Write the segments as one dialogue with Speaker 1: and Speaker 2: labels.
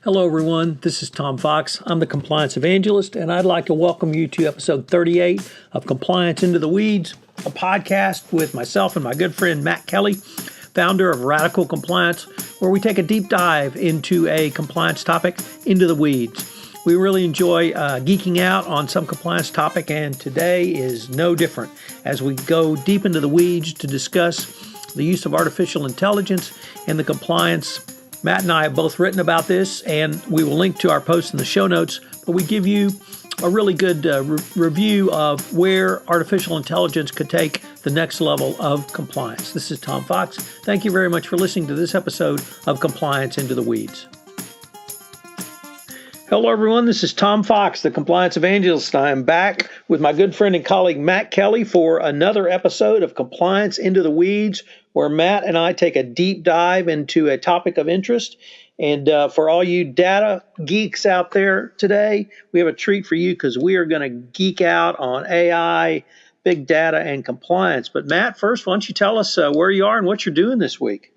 Speaker 1: Hello, everyone. This is Tom Fox. I'm the Compliance Evangelist, and I'd like to welcome you to episode 38 of Compliance Into the Weeds, a podcast with myself and my good friend Matt Kelly, founder of Radical Compliance, where we take a deep dive into a compliance topic into the weeds. We really enjoy geeking out on some compliance topic, and today is no different as we go deep into the weeds to discuss the use of artificial intelligence and the compliance. Matt and I have both written about this, and we will link to our post in the show notes, but we give you a really good review of where artificial intelligence could take the next level of compliance. This is Tom Fox. Thank you very much for listening to this episode of Compliance Into the Weeds. Hello, everyone. This is Tom Fox, the Compliance Evangelist. I am back with my good friend and colleague Matt Kelly for another episode of Compliance Into the Weeds, where Matt and I take a deep dive into a topic of interest. And for all you data geeks out there today, we have a treat for you because we are going to geek out on AI, big data, and compliance. But Matt, first, why don't you tell us where you are and what you're doing this week?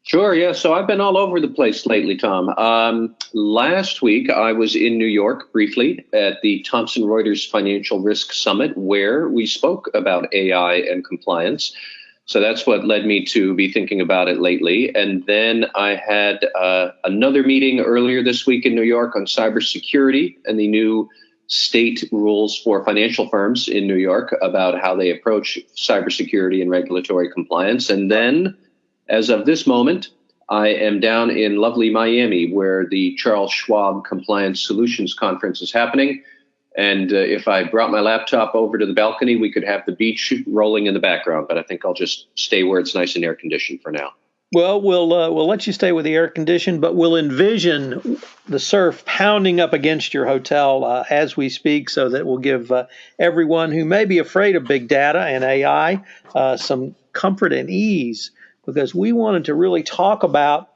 Speaker 2: Sure, yeah. So I've been all over the place lately, Tom. Last week, I was in New York briefly at the Thomson Reuters Financial Risk Summit, where we spoke about AI and compliance. So that's what led me to be thinking about it lately. And then I had another meeting earlier this week in New York on cybersecurity and the new state rules for financial firms in New York about how they approach cybersecurity and regulatory compliance. And then, as of this moment, I am down in lovely Miami, where the Charles Schwab Compliance Solutions Conference is happening. And if I brought my laptop over to the balcony, we could have the beach rolling in the background. But I think I'll just stay where it's nice and air conditioned for now.
Speaker 1: Well, we'll let you stay with the air condition, but we'll envision the surf pounding up against your hotel as we speak, so that will give everyone who may be afraid of big data and AI some comfort and ease, because we wanted to really talk about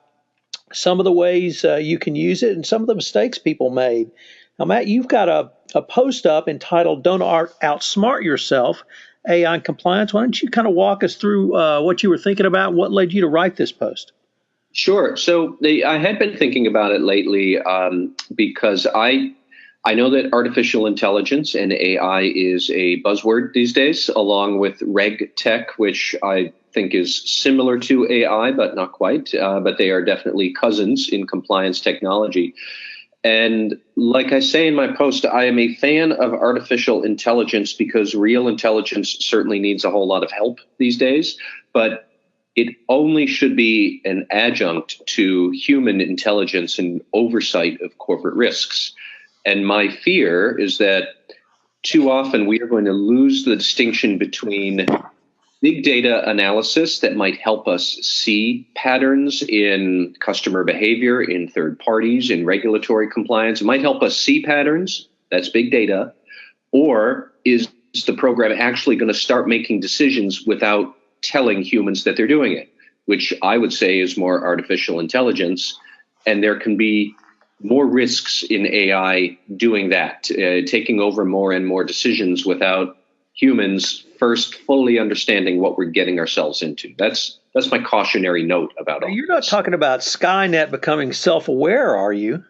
Speaker 1: some of the ways you can use it and some of the mistakes people made. Now, Matt, you've got a post up entitled Don't Outsmart Yourself, AI and Compliance. Why don't you kind of walk us through what you were thinking about, what led you to write this post?
Speaker 2: Sure. So I had been thinking about it lately because I know that artificial intelligence and AI is a buzzword these days, along with reg tech, which I think is similar to AI, but not quite. But they are definitely cousins in compliance technology. And like I say in my post, I am a fan of artificial intelligence because real intelligence certainly needs a whole lot of help these days. But it only should be an adjunct to human intelligence and oversight of corporate risks. And my fear is that too often we are going to lose the distinction between big data analysis that might help us see patterns in customer behavior, in third parties, in regulatory compliance. It might help us see patterns. That's big data. Or is the program actually going to start making decisions without telling humans that they're doing it, which I would say is more artificial intelligence. And there can be more risks in AI doing that, taking over more and more decisions without humans first fully understanding what we're getting ourselves into. That's my cautionary note about it.
Speaker 1: You're not talking about Skynet becoming self-aware, are you?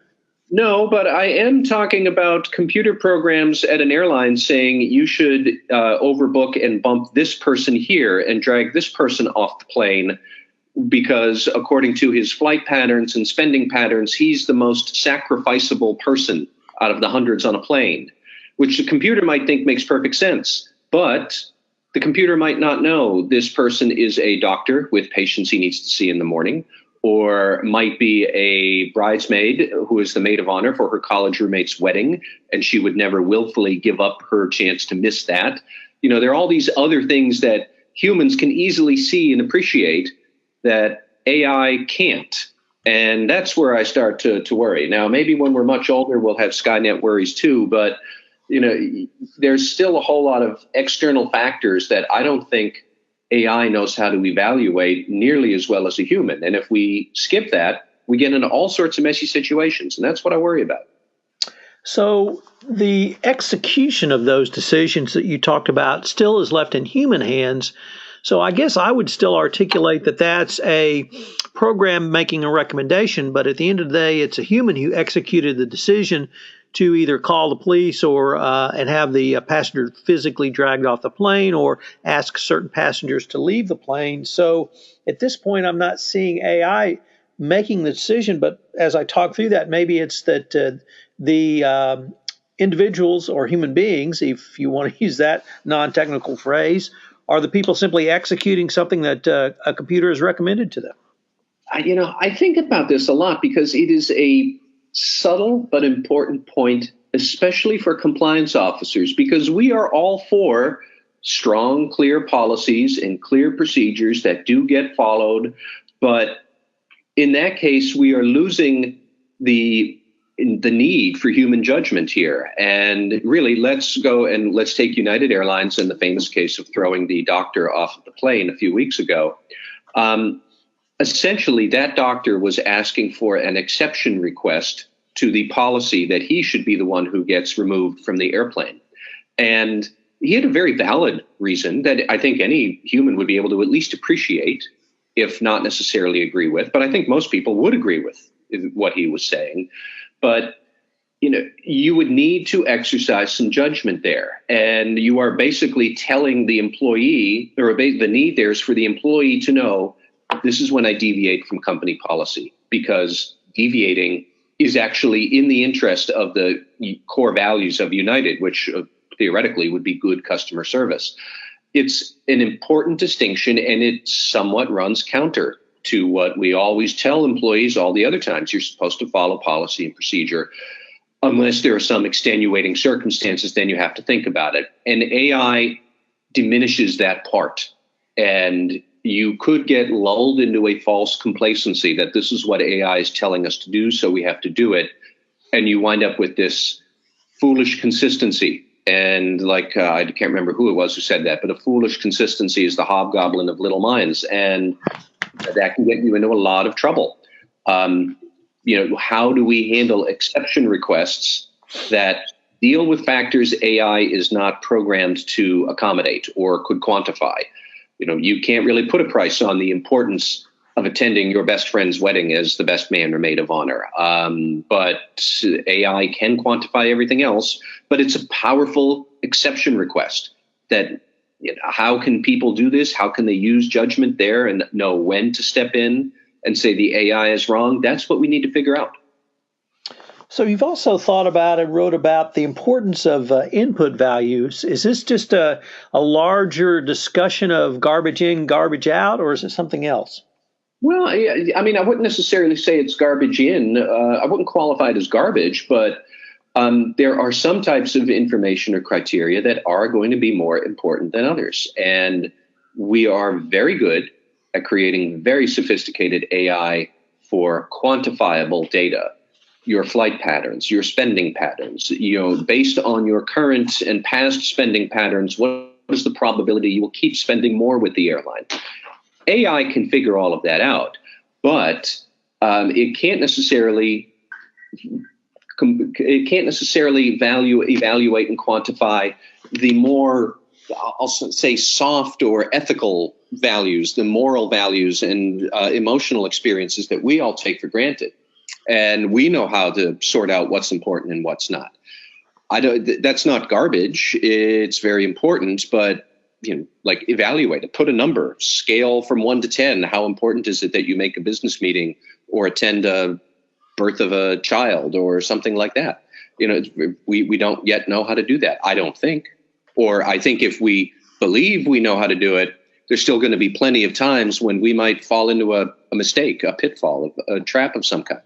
Speaker 2: No, but I am talking about computer programs at an airline saying you should overbook and bump this person here and drag this person off the plane because according to his flight patterns and spending patterns, he's the most sacrificable person out of the hundreds on a plane, which the computer might think makes perfect sense. But the computer might not know this person is a doctor with patients he needs to see in the morning, or might be a bridesmaid who is the maid of honor for her college roommate's wedding, and she would never willfully give up her chance to miss that. You know, there are all these other things that humans can easily see and appreciate that AI can't. And that's where I start to worry. Now, maybe when we're much older, we'll have Skynet worries too, but you know, there's still a whole lot of external factors that I don't think AI knows how to evaluate nearly as well as a human. And if we skip that, we get into all sorts of messy situations. And that's what I worry about.
Speaker 1: So the execution of those decisions that you talked about still is left in human hands. So I guess I would still articulate that that's a program making a recommendation, but at the end of the day, it's a human who executed the decision to either call the police or and have the passenger physically dragged off the plane or ask certain passengers to leave the plane. So at this point, I'm not seeing AI making the decision, but as I talk through that, maybe it's that the individuals or human beings, if you want to use that non-technical phrase, are the people simply executing something that a computer has recommended to them.
Speaker 2: I think about this a lot because it is a subtle but important point, especially for compliance officers, because we are all for strong, clear policies and clear procedures that do get followed. But in that case, we are losing the need for human judgment here. And really, let's take United Airlines and the famous case of throwing the doctor off of the plane a few weeks ago. Essentially, that doctor was asking for an exception request to the policy that he should be the one who gets removed from the airplane. And he had a very valid reason that I think any human would be able to at least appreciate, if not necessarily agree with. But I think most people would agree with what he was saying. But you would need to exercise some judgment there. And you are basically telling the employee, or the need there is for the employee to know, this is when I deviate from company policy, because deviating is actually in the interest of the core values of United, which theoretically would be good customer service. It's an important distinction, and it somewhat runs counter to what we always tell employees all the other times. You're supposed to follow policy and procedure. Unless there are some extenuating circumstances, then you have to think about it. And AI diminishes that part. And you could get lulled into a false complacency that this is what AI is telling us to do, so we have to do it. And you wind up with this foolish consistency. And I can't remember who it was who said that, but a foolish consistency is the hobgoblin of little minds. And that can get you into a lot of trouble. How do we handle exception requests that deal with factors AI is not programmed to accommodate or could quantify? You can't really put a price on the importance of attending your best friend's wedding as the best man or maid of honor. But AI can quantify everything else, but it's a powerful exception request that, how can people do this? How can they use judgment there and know when to step in and say the AI is wrong? That's what we need to figure out.
Speaker 1: So you've also thought about and wrote about the importance of input values. Is this just a larger discussion of garbage in, garbage out, or is it something else?
Speaker 2: Well, I wouldn't necessarily say it's garbage in. I wouldn't qualify it as garbage, but there are some types of information or criteria that are going to be more important than others. And we are very good at creating very sophisticated AI for quantifiable data. Your flight patterns, your spending patterns, based on your current and past spending patterns, what is the probability you will keep spending more with the airline? AI can figure all of that out, but it can't necessarily evaluate and quantify the more, I'll say, soft or ethical values, the moral values and emotional experiences that we all take for granted. And we know how to sort out what's important and what's not. That's not garbage. It's very important, but evaluate it, put a number, scale from 1 to 10. How important is it that you make a business meeting or attend a birth of a child or something like that? We don't yet know how to do that. I don't think, or I think if we believe we know how to do it, there's still going to be plenty of times when we might fall into a mistake, a pitfall, a trap of some kind.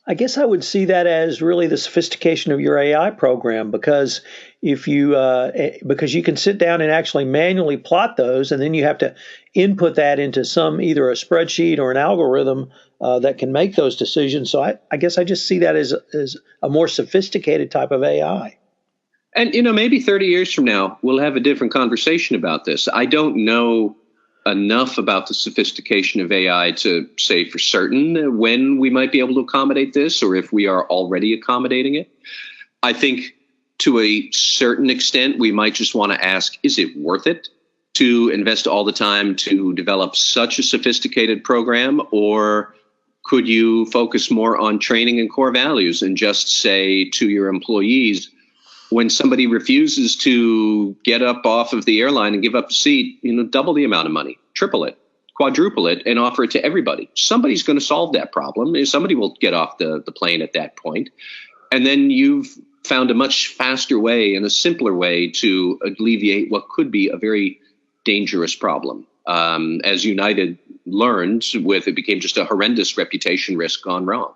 Speaker 1: I guess I would see that as really the sophistication of your AI program, because if you because you can sit down and actually manually plot those, and then you have to input that into either a spreadsheet or an algorithm that can make those decisions. So I guess I just see that as a more sophisticated type of AI.
Speaker 2: And maybe 30 years from now we'll have a different conversation about this. I don't know enough about the sophistication of AI to say for certain when we might be able to accommodate this, or if we are already accommodating it. I think to a certain extent, we might just want to ask, is it worth it? to invest all the time to develop such a sophisticated program, or could you focus more on training and core values and just say to your employees, when somebody refuses to get up off of the airline and give up a seat, double the amount of money, triple it, quadruple it, and offer it to everybody. Somebody's going to solve that problem. Somebody will get off the plane at that point. And then you've found a much faster way and a simpler way to alleviate what could be a very dangerous problem. As United learned, it became just a horrendous reputation risk gone wrong.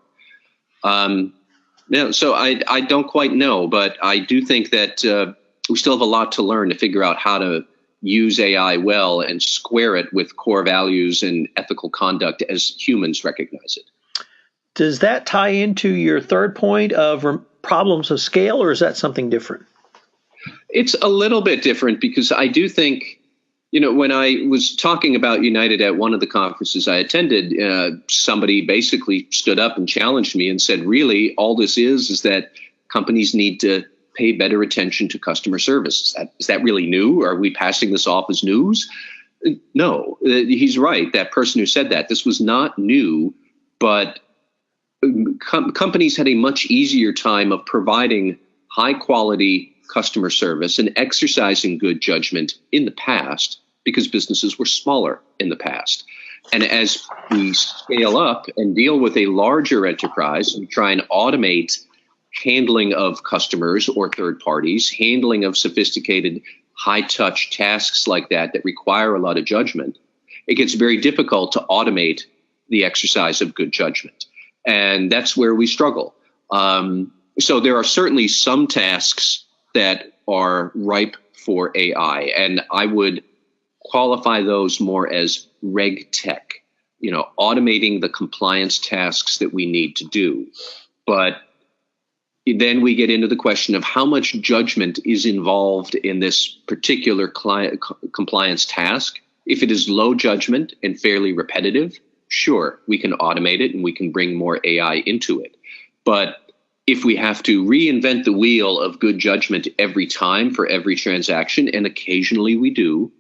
Speaker 2: So I don't quite know, but I do think that we still have a lot to learn to figure out how to use AI well and square it with core values and ethical conduct as humans recognize it.
Speaker 1: Does that tie into your third point of problems of scale, or is that something different?
Speaker 2: It's a little bit different because I do think, when I was talking about United at one of the conferences I attended, somebody basically stood up and challenged me and said, really, all this is that companies need to pay better attention to customer service. Is that really new? Are we passing this off as news? No, he's right. That person who said that, this was not new, but companies had a much easier time of providing high quality customer service and exercising good judgment in the past because businesses were smaller in the past. And as we scale up and deal with a larger enterprise and try and automate handling of customers or third parties, handling of sophisticated high touch tasks like that require a lot of judgment, it gets very difficult to automate the exercise of good judgment. And that's where we struggle. So there are certainly some tasks that are ripe for AI, and I would qualify those more as reg tech, automating the compliance tasks that we need to do. But then we get into the question of how much judgment is involved in this particular compliance task. If it is low judgment and fairly repetitive, sure, we can automate it and we can bring more AI into it. But if we have to reinvent the wheel of good judgment every time for every transaction, and occasionally we do,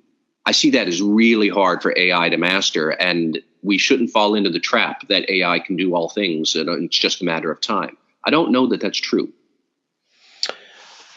Speaker 2: I see that as really hard for AI to master, and we shouldn't fall into the trap that AI can do all things and it's just a matter of time. I don't know that that's true.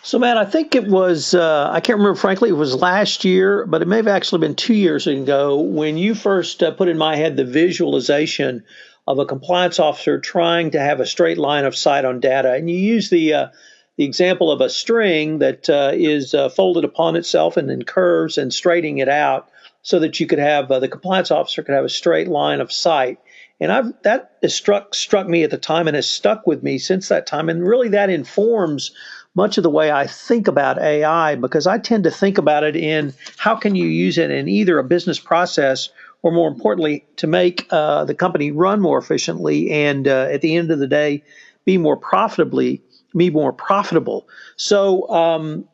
Speaker 1: So, Matt, I think it was, I can't remember, frankly, it was last year, but it may have actually been 2 years ago when you first put in my head the visualization of a compliance officer trying to have a straight line of sight on data. And you use the example of a string that is folded upon itself and then curves and straightening it out so that you could have, the compliance officer could have a straight line of sight. And that struck me at the time and has stuck with me since that time. And really that informs much of the way I think about AI, because I tend to think about it in how can you use it in either a business process or, more importantly, to make the company run more efficiently and at the end of the day be more profitable. So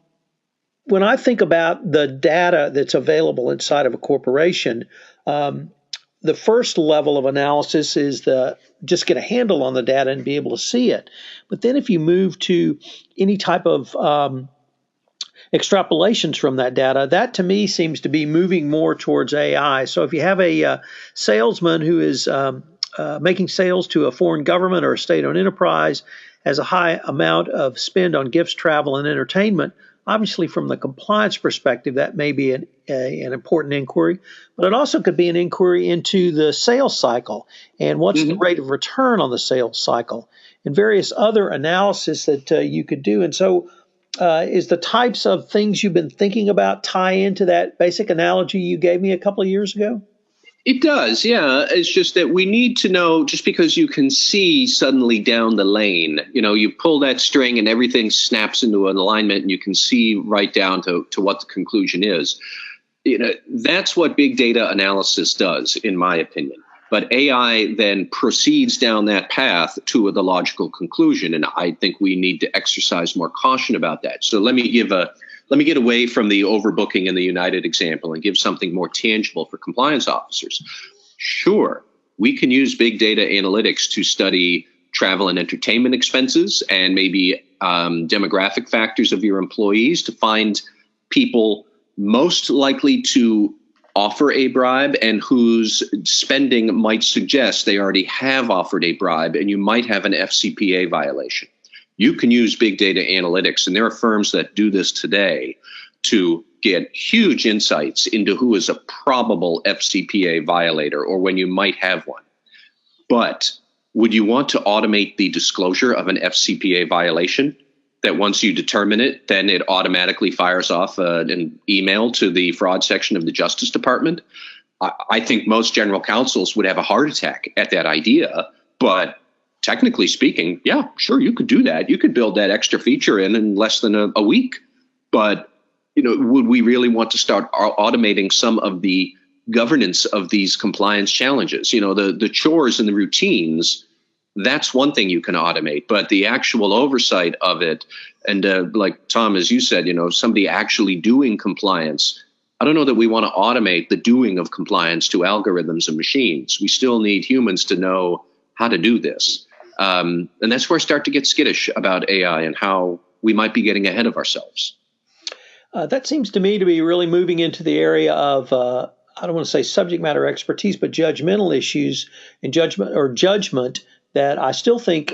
Speaker 1: when I think about the data that's available inside of a corporation, the first level of analysis is just get a handle on the data and be able to see it. But then if you move to any type of extrapolations from that data, that to me seems to be moving more towards AI. So if you have a salesman who is making sales to a foreign government or a state-owned enterprise, has a high amount of spend on gifts, travel, and entertainment, obviously from the compliance perspective, that may be an important inquiry, but it also could be an inquiry into the sales cycle and what's the rate of return on the sales cycle and various other analysis that you could do. And so is the types of things you've been thinking about tie into that basic analogy you gave me a couple of years ago?
Speaker 2: It does, yeah. It's just that we need to know, just because you can see suddenly down the lane, you pull that string and everything snaps into an alignment and you can see right down to what the conclusion is. That's what big data analysis does, in my opinion. But AI then proceeds down that path to the logical conclusion, and I think we need to exercise more caution about that. So let me get away from the overbooking in the United example and give something more tangible for compliance officers. Sure, we can use big data analytics to study travel and entertainment expenses and maybe demographic factors of your employees to find people most likely to offer a bribe and whose spending might suggest they already have offered a bribe, and you might have an FCPA violation. You can use big data analytics, and there are firms that do this today to get huge insights into who is a probable FCPA violator or when you might have one. But would you want to automate the disclosure of an FCPA violation? That once you determine it, then it automatically fires off an email to the fraud section of the Justice Department? I think most general counsels would have a heart attack at that idea. But technically speaking, yeah, sure, you could do that. You could build that extra feature in less than a week. But would we really want to start automating some of the governance of these compliance challenges? The chores and the routines. That's one thing you can automate, but the actual oversight of it, and like Tom, as you said, somebody actually doing compliance, I don't know that we want to automate the doing of compliance to algorithms and machines. We still need humans to know how to do this. And that's where I start to get skittish about AI and how we might be getting ahead of ourselves.
Speaker 1: That seems to me to be really moving into the area of, I don't want to say subject matter expertise, but judgmental issues and judgment that I still think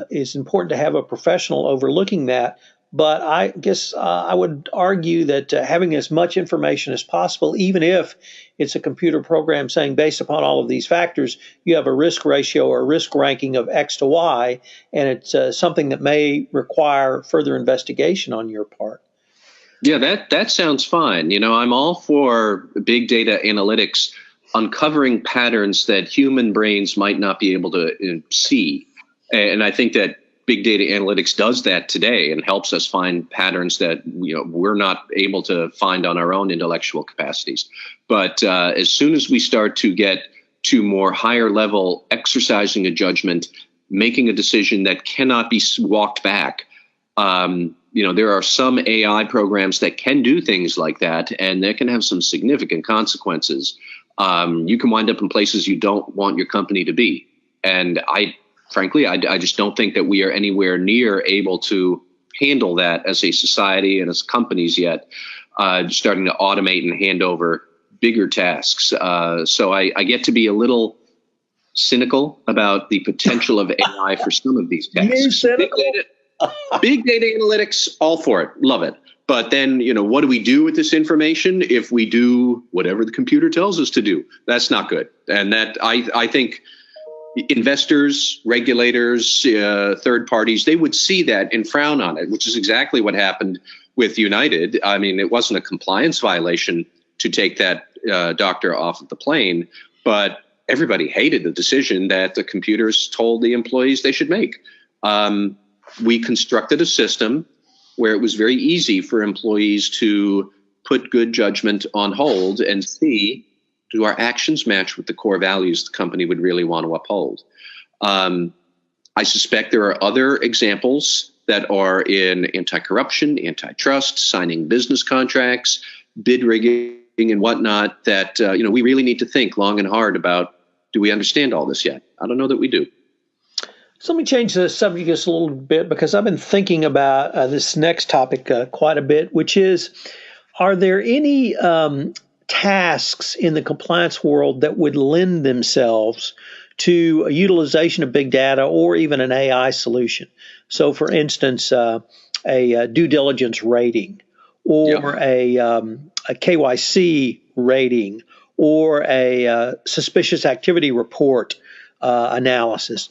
Speaker 1: is important to have a professional overlooking that. But I guess I would argue that having as much information as possible, even if it's a computer program saying based upon all of these factors, you have a risk ratio or risk ranking of X to Y, and it's something that may require further investigation on your part.
Speaker 2: Yeah, that sounds fine. I'm all for big data analytics uncovering patterns that human brains might not be able to see. And I think that big data analytics does that today and helps us find patterns that we're not able to find on our own intellectual capacities. But as soon as we start to get to more higher level exercising a judgment, making a decision that cannot be walked back, there are some AI programs that can do things like that, and that can have some significant consequences. You can wind up in places you don't want your company to be. And frankly, I just don't think that we are anywhere near able to handle that as a society and as companies yet, starting to automate and hand over bigger tasks. So I get to be a little cynical about the potential of AI for some of these tasks. Big data analytics, all for it, love it. But then, what do we do with this information if we do whatever the computer tells us to do? That's not good. And that I think investors, regulators, third parties, they would see that and frown on it, which is exactly what happened with United. I mean, it wasn't a compliance violation to take that doctor off of the plane, but everybody hated the decision that the computers told the employees they should make. We constructed a system where it was very easy for employees to put good judgment on hold and see, do our actions match with the core values the company would really want to uphold? I suspect there are other examples that are in anti-corruption, antitrust, signing business contracts, bid rigging and whatnot that we really need to think long and hard about, do we understand all this yet? I don't know that we do.
Speaker 1: So let me change the subject just a little bit, because I've been thinking about this next topic quite a bit, which is, are there any tasks in the compliance world that would lend themselves to a utilization of big data or even an AI solution? So, for instance, a due diligence rating, or a KYC rating, or a suspicious activity report analysis.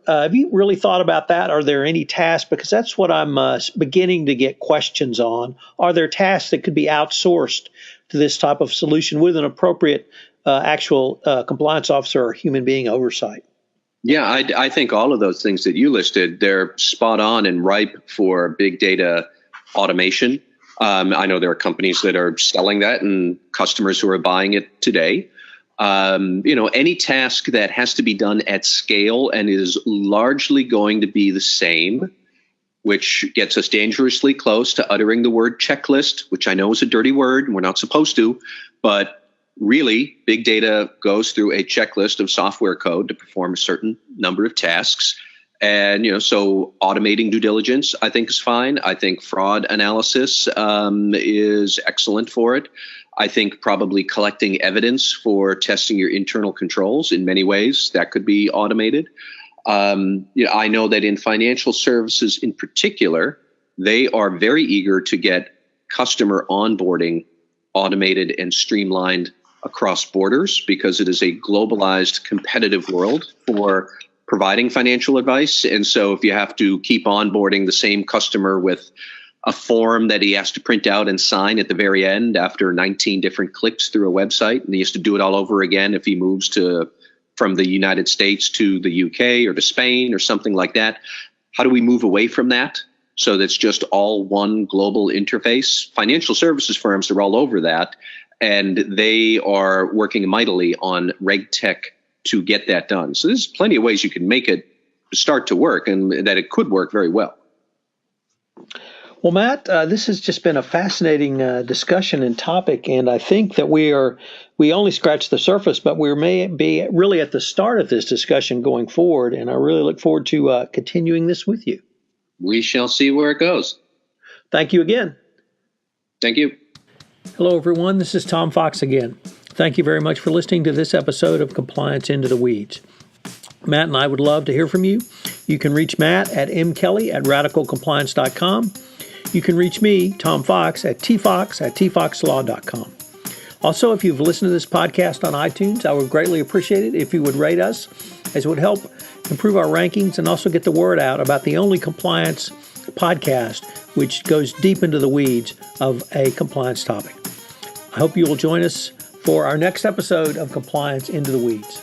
Speaker 1: Have you really thought about that? Are there any tasks? Because that's what I'm beginning to get questions on. Are there tasks that could be outsourced to this type of solution with an appropriate actual compliance officer or human being oversight?
Speaker 2: Yeah, I think all of those things that you listed, they're spot on and ripe for big data automation. I know there are companies that are selling that and customers who are buying it today. Any task that has to be done at scale and is largely going to be the same, which gets us dangerously close to uttering the word checklist, which I know is a dirty word and we're not supposed to, but really big data goes through a checklist of software code to perform a certain number of tasks. And, so automating due diligence, I think, is fine. I think fraud analysis is excellent for it. I think probably collecting evidence for testing your internal controls in many ways, that could be automated. I know that in financial services in particular, they are very eager to get customer onboarding automated and streamlined across borders because it is a globalized competitive world for providing financial advice. And so if you have to keep onboarding the same customer with a form that he has to print out and sign at the very end after 19 different clicks through a website, and he has to do it all over again if he moves from the United States to the UK or to Spain or something like that. How do we move away from that so that's just all one global interface? Financial services firms are all over that, and they are working mightily on reg tech to get that done. So there's plenty of ways you can make it start to work, and that it could work very well.
Speaker 1: Well, Matt, this has just been a fascinating discussion and topic, and I think that we only scratched the surface, but we may be really at the start of this discussion going forward, and I really look forward to continuing this with you.
Speaker 2: We shall see where it goes.
Speaker 1: Thank you again.
Speaker 2: Thank you.
Speaker 1: Hello, everyone. This is Tom Fox again. Thank you very much for listening to this episode of Compliance Into the Weeds. Matt and I would love to hear from you. You can reach Matt at mkelly@radicalcompliance.com. You can reach me, Tom Fox, at tfox@tfoxlaw.com. Also, if you've listened to this podcast on iTunes, I would greatly appreciate it if you would rate us, as it would help improve our rankings and also get the word out about the only compliance podcast which goes deep into the weeds of a compliance topic. I hope you will join us for our next episode of Compliance Into the Weeds.